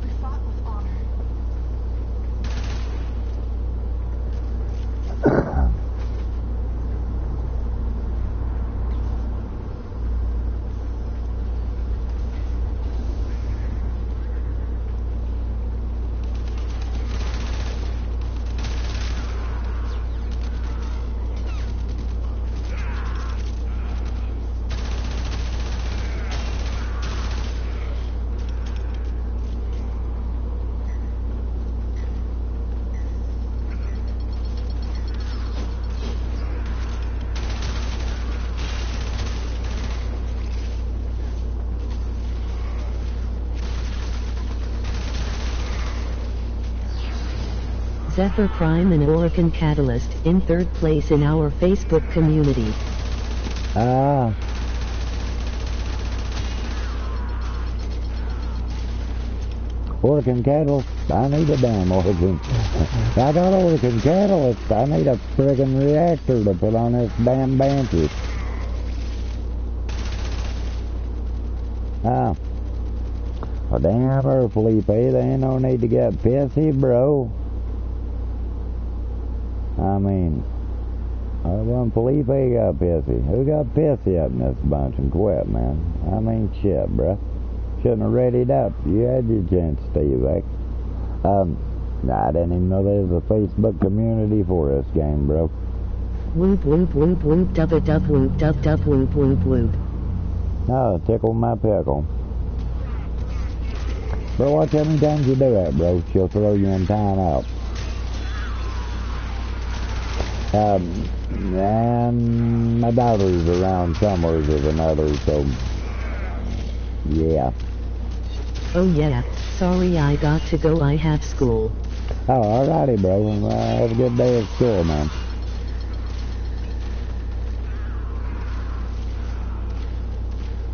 We fought with honor. Zephyr Prime and Oregon Catalyst in 3rd place in our Facebook community. Oregon Catalyst, I need a damn Oregon. I got Oregon Catalyst, I need a friggin' reactor to put on this damn Banshee. Well, damn her, Felipe, there ain't no need to get pissy, bro. I mean, when Felipe got pissy, who got pissy up in this bunch and quit, man? I mean, shit, bro. Shouldn't have readied up. You had your chance, Steve. I didn't even know there was a Facebook community for this game, bro. Whoop whoop whoop whoop dub a dub whoop dub dub whoop whoop whoop. No, tickle my pickle. But watch how many times you do that, bro. She'll throw you in timeout. And my daughter's around somewhere with another, so yeah. Oh yeah, sorry I got to go, I have school. Oh, alrighty, bro. Have a good day at school, man.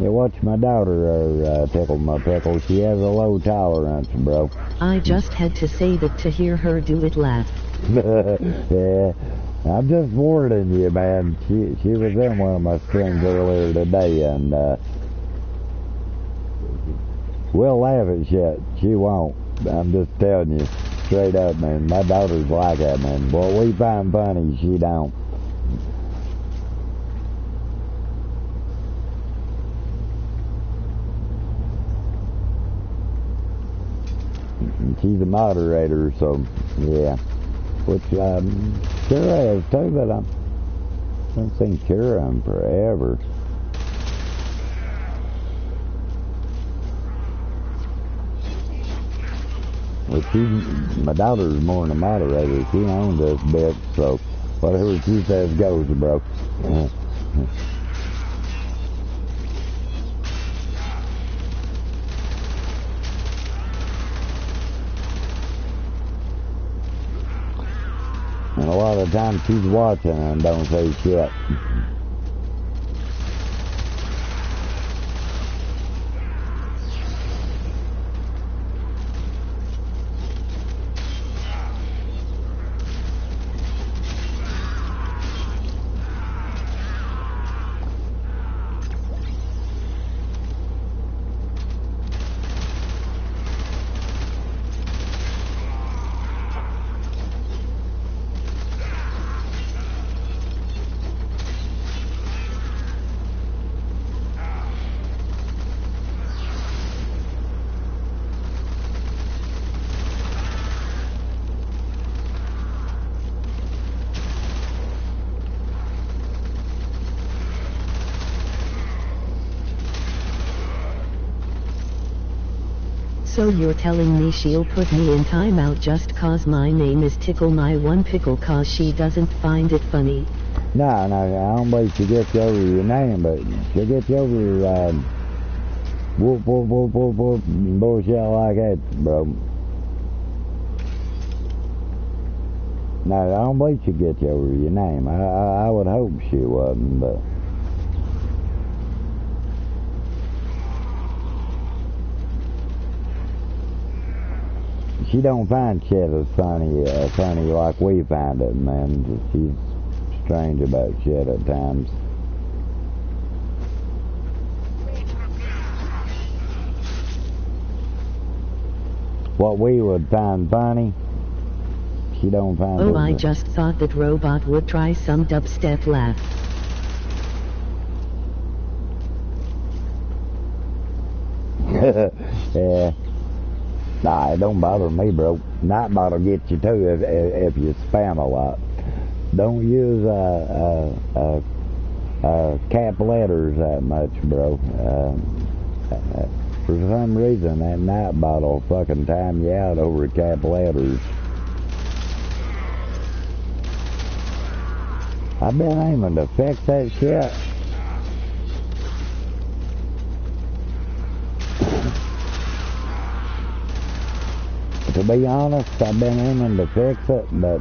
Yeah, watch my daughter tickle my pickle. She has a low tolerance, bro. I just had to say that to hear her do it laugh. Yeah, I'm just warning you, man. She was in one of my strings earlier today, and we'll laugh at shit. She won't. I'm just telling you straight up, man. My daughter's like that, man. What we find funny, she don't. She's a moderator, so yeah. Which Kira is too, but I haven't seen Kira in forever. Well, my daughter's more than a moderator. She owns this bitch, so whatever she says goes, bro. And a lot of times she's watching and don't say shit. So you're telling me she'll put me in timeout just cause my name is Tickle My One Pickle cause she doesn't find it funny? No, I don't believe she'll get you over your name, but she'll get you over your whoop, whoop, whoop, whoop, whoop, bullshit like that, bro. No, I don't believe she'll get you over your name. I would hope she wouldn't, but... She don't find shit as funny like we find it, man. She's strange about shit at times. What we would find funny, she don't find it. Oh, I just thought that Robot would try some dubstep laugh. Yeah. Nah, it don't bother me, bro. Nightbot will get you too if you spam a lot. Don't use cap letters that much, bro. For some reason, that Nightbot will fucking time you out over cap letters. I've been aiming to fix that shit. To be honest, I've been aiming to fix it, but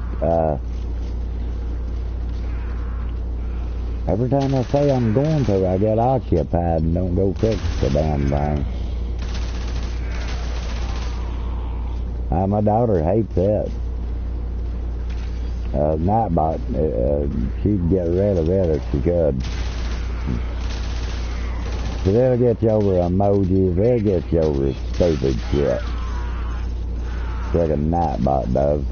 every time I say I'm going to, I get occupied and don't go fix the damn thing. My daughter hates it. Nightbot, she'd get rid of it if she could. So they'll get you over emojis, they'll get you over stupid shit. Like a Nightbot does.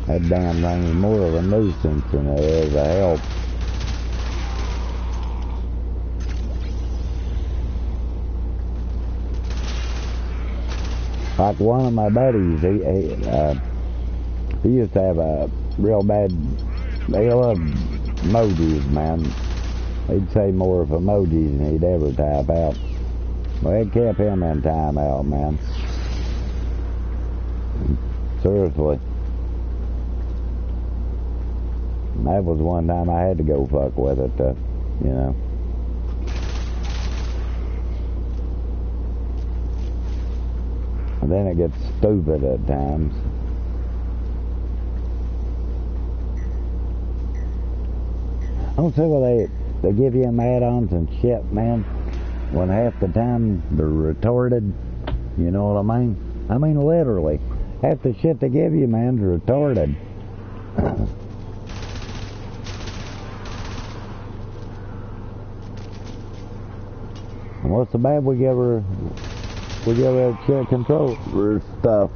That damn thing is more of a nuisance than it is a help. Like one of my buddies, he used to have a real bad... They love emojis, man. He'd say more of emojis than he'd ever type out. Well, it kept him in timeout, man. Seriously. That was one time I had to go fuck with it, you know. And then it gets stupid at times. I don't see why they give you them add-ons and shit, man, when half the time they're retarded. You know what I mean? I mean literally. Half the shit they give you, man, is retarded. And what's the bad? We give her shit control for stuff.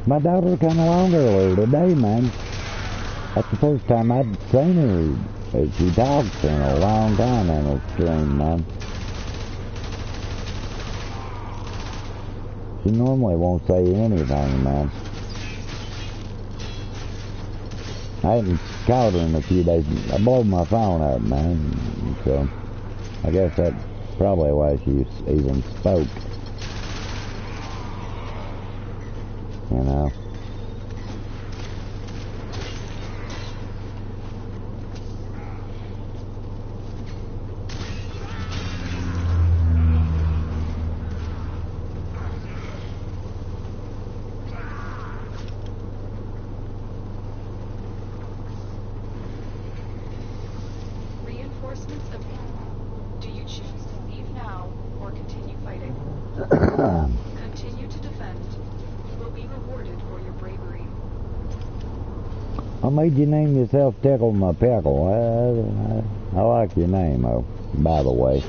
My daughter come along earlier today, man. That's the first time I'd seen her. She talks in a long time in a stream, man. She normally won't say anything, man. I hadn't called her in a few days. I blew my phone up, man. So, I guess that's probably why she even spoke. You know. Reinforcements of. Do you choose to leave now or continue fighting? Continue to defend. Will be rewarded for your bravery. I made you name yourself Tickle My Pickle. I like your name, oh, by the way.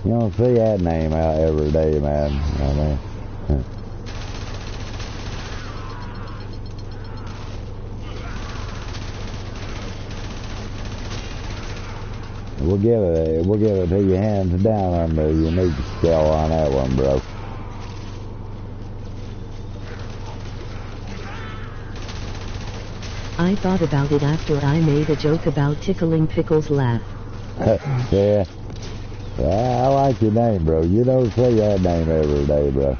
You don't see that name out every day, man. I mean, we'll give it to you hands down on the unique skill on that one, bro. I thought about it after I made a joke about tickling Pickle's laugh. Yeah. I like your name, bro. You don't say that name every day, bro.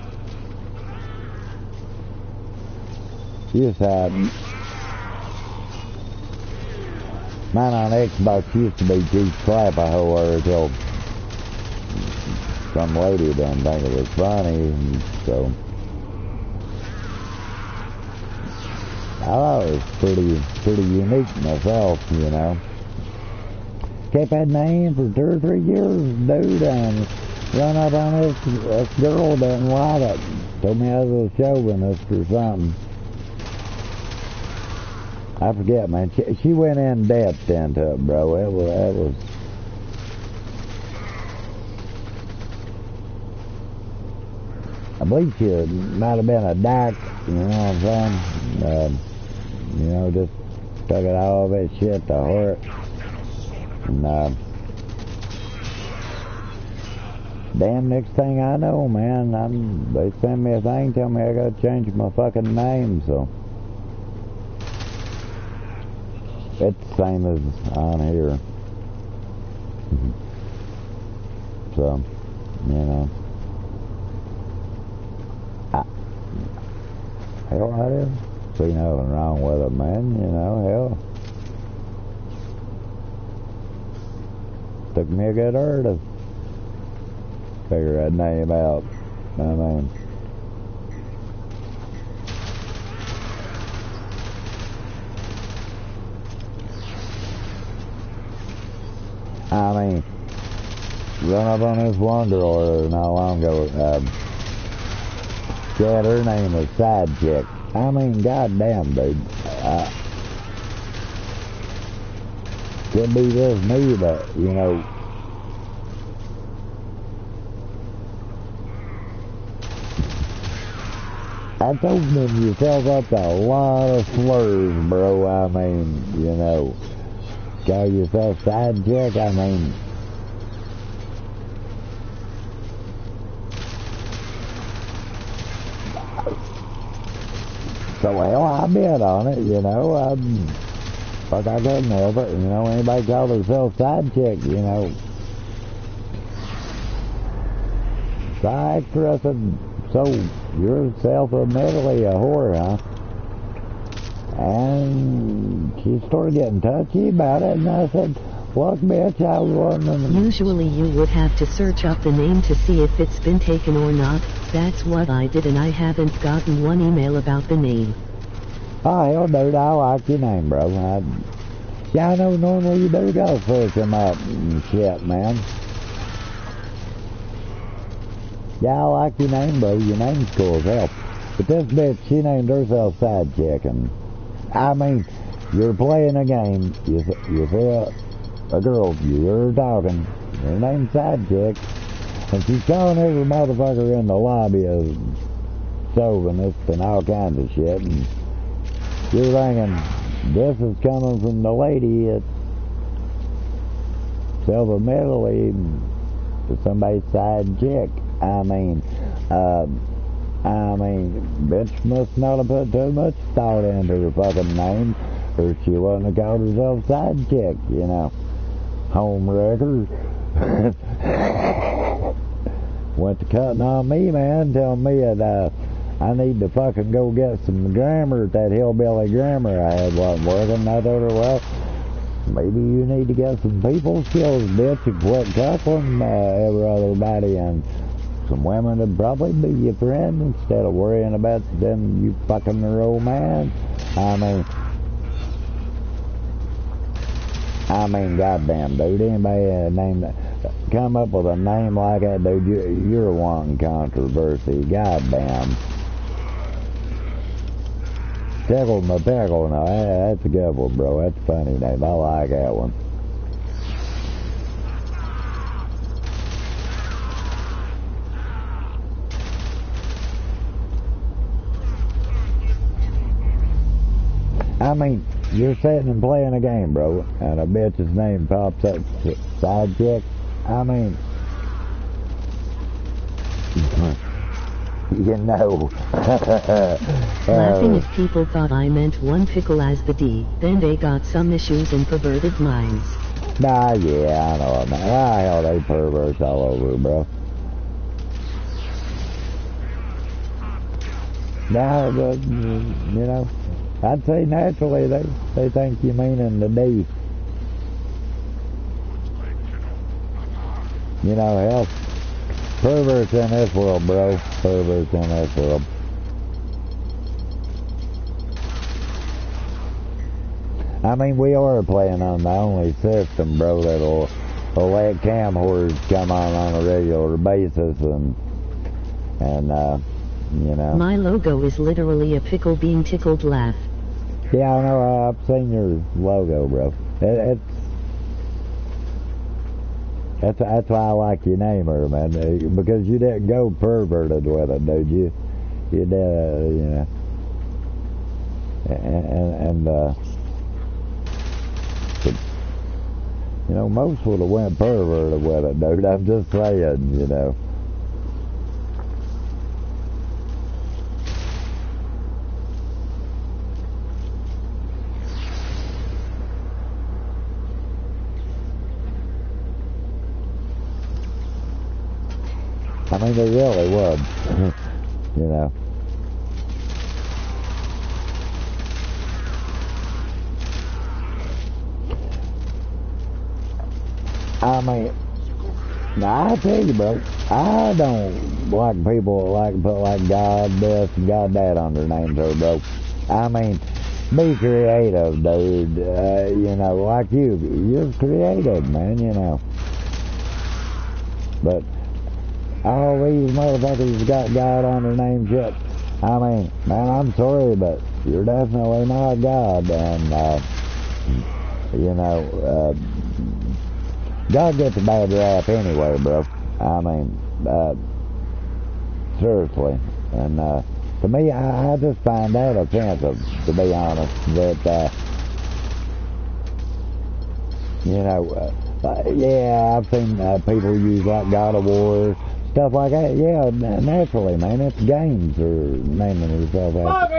You just had... Mine on Xbox used to be Chief Clap a whole hour until some lady done think it was funny, and so... I thought it was pretty unique myself, you know. Kept that name for 2 or 3 years, dude, and run up on this girl doesn't like it. Told me I was a chauvinist or something. I forget, man. She went in depth into it, bro. That was. I believe she might have been a dyke, you know what I'm saying? You know, just took it all that shit to heart. And, damn, next thing I know, man, they send me a thing, tell me I gotta change my fucking name, so. It's the same as on here. So, you know. Hell, I didn't see nothing wrong with it, man, you know, hell. Took me a good hour to figure that name out. I mean, run up on this one girl not long ago. Said her name was Side Chick. I mean, goddamn, dude. Could be just me, but, you know, I told them yourself up to a lot of slurs, bro. I mean, you know, call yourself Side Chick, I mean, so, well, I bet on it, you know. Fuck, I couldn't help it, you know. Anybody call themselves Side Chick, you know. I said, so you're self-admittedly a whore, huh? And she started getting touchy about it, and I said, look, bitch, I wasn't... Usually you would have to search up the name to see if it's been taken or not. That's what I did, and I haven't gotten one email about the name. Oh, hell, dude, I like your name, bro. Yeah, I know normally you do go search them up and shit, man. Yeah, I like your name, bro. Your name's cool as hell. But this bitch, she named herself Side Chick, and I mean, you're playing a game. You see a girl, you're talking. Her name's Side Chick, and she's calling every motherfucker in the lobby a chauvinist and all kinds of shit. And you're thinking, this is coming from the lady that's self-admittedly to somebody's Side Chick. I mean, bitch must not have put too much thought into her fucking name, or she wouldn't have called herself Side Chick, you know. Home wrecker. Went to cutting on me, man, telling me that I need to fucking go get some grammar. That hillbilly grammar I had wasn't working. And I told her, well, maybe you need to get some people skills, bitch, and quit cuffing everybody, and some women would probably be your friend instead of worrying about them you fucking their old man. I mean, goddamn, dude, anybody come up with a name like that, dude, you're wanting controversy, goddamn. Tickle my pickle, no, that's a good one, bro, that's a funny name, I like that one. I mean, you're sitting and playing a game, bro, and a bitch's name pops up, Side Chick. I mean, you know. Laughing if people thought I meant one pickle as the D, then they got some issues and perverted minds. Nah, yeah, I know, man. Ah, hell, they perverts all over, bro. Nah, but, you know, I'd say naturally they think you meaning the D. You know, hell, perverts in this world, bro. Perverts in this world. I mean, we are playing on the only system, bro, that'll let cam whores come on a regular basis, and you know. My logo is literally a pickle being tickled laugh. Yeah, I know, I've seen your logo, bro. That's why I like your name, man, because you didn't go perverted with it, dude. You did, you know, and you know, most would have went perverted with it, dude. I'm just saying, you know. I mean, they really would, you know. I mean, now I tell you, bro, I don't like people like put like God this and God that on their names, bro. I mean, be creative, dude. You know, like you're creative, man, you know. But all these motherfuckers got God on their name shit. I mean, man, I'm sorry, but you're definitely not God, and you know, God gets a bad rap anyway, bro. I mean, seriously. And to me, I just find that offensive, to be honest. That, you know, yeah, I've seen people use like God of War, stuff like that. Yeah, naturally, man. It's games or naming yourself after.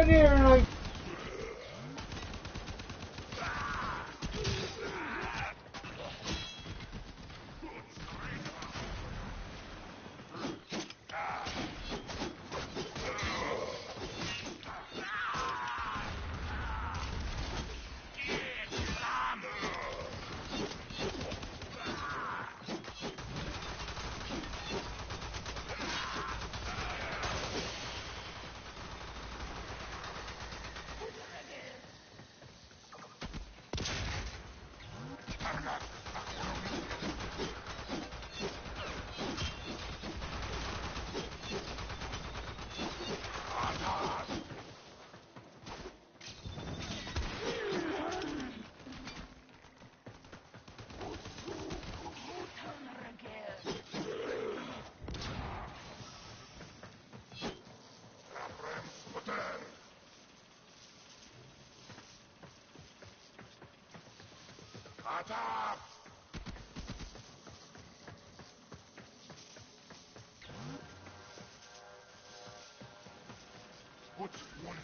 What's one?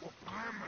WarFrame?